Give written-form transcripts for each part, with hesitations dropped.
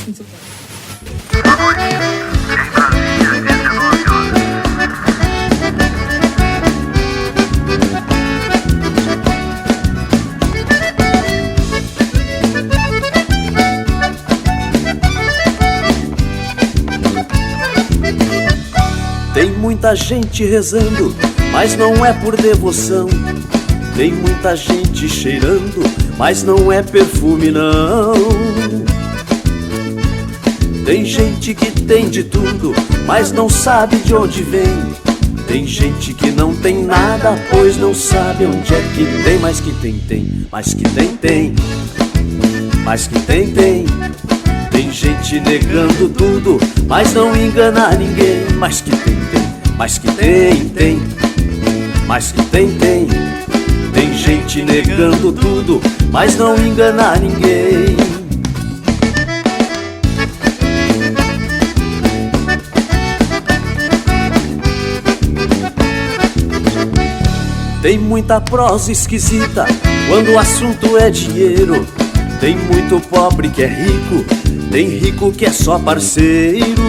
assim que você pode. Tem muita gente rezando, mas não é por devoção. Tem muita gente cheirando, mas não é perfume não. Tem gente que tem de tudo, mas não sabe de onde vem. Tem gente que não tem nada, pois não sabe onde é que tem. Mas que tem, mas que tem, mas que tem. Tem gente negando tudo, mas não engana ninguém. Mas que tem, mas que tem, mas que tem. Tem gente negando tudo, mas não engana ninguém. Tem muita prosa esquisita quando o assunto é dinheiro. Tem muito pobre que é rico, tem rico que é só parceiro.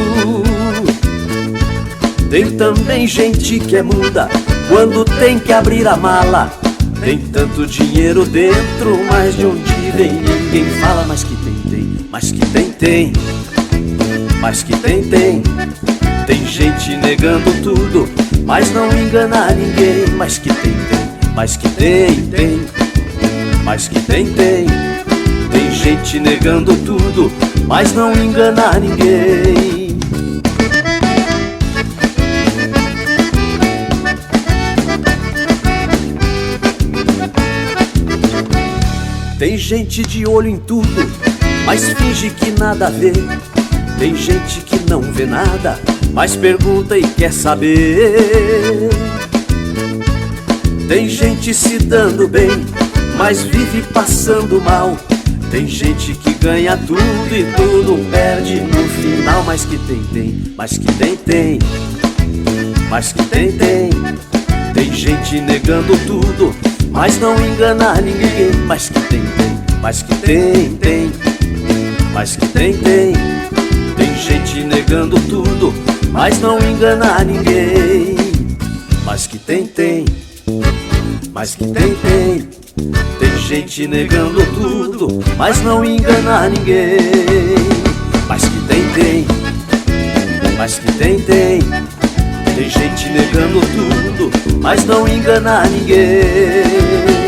Tem também gente que é muda quando tem que abrir a mala. Tem tanto dinheiro dentro, mas de onde vem ninguém fala. Mas que tem, mas que tem, mas que tem. Tem gente negando tudo, mas não engana ninguém. Mas que tem, mas que tem, mas que tem. Tem gente negando tudo, mas não engana ninguém. Tem gente de olho em tudo, mas finge que nada vê. Tem gente que não vê nada, mas pergunta e quer saber. Tem gente se dando bem, mas vive passando mal. Tem gente que ganha tudo e tudo perde no final. Mas que tem, mas que tem, mas que tem. Tem gente negando tudo, mas não engana ninguém. Mas que tem, mas que tem, mas que tem. Tem gente negando tudo, mas não engana ninguém. Mas que tem, mas que tem. Tem gente negando tudo, mas não engana ninguém. Mas que tem, mas que tem. Tem gente negando tudo, mas não engana ninguém.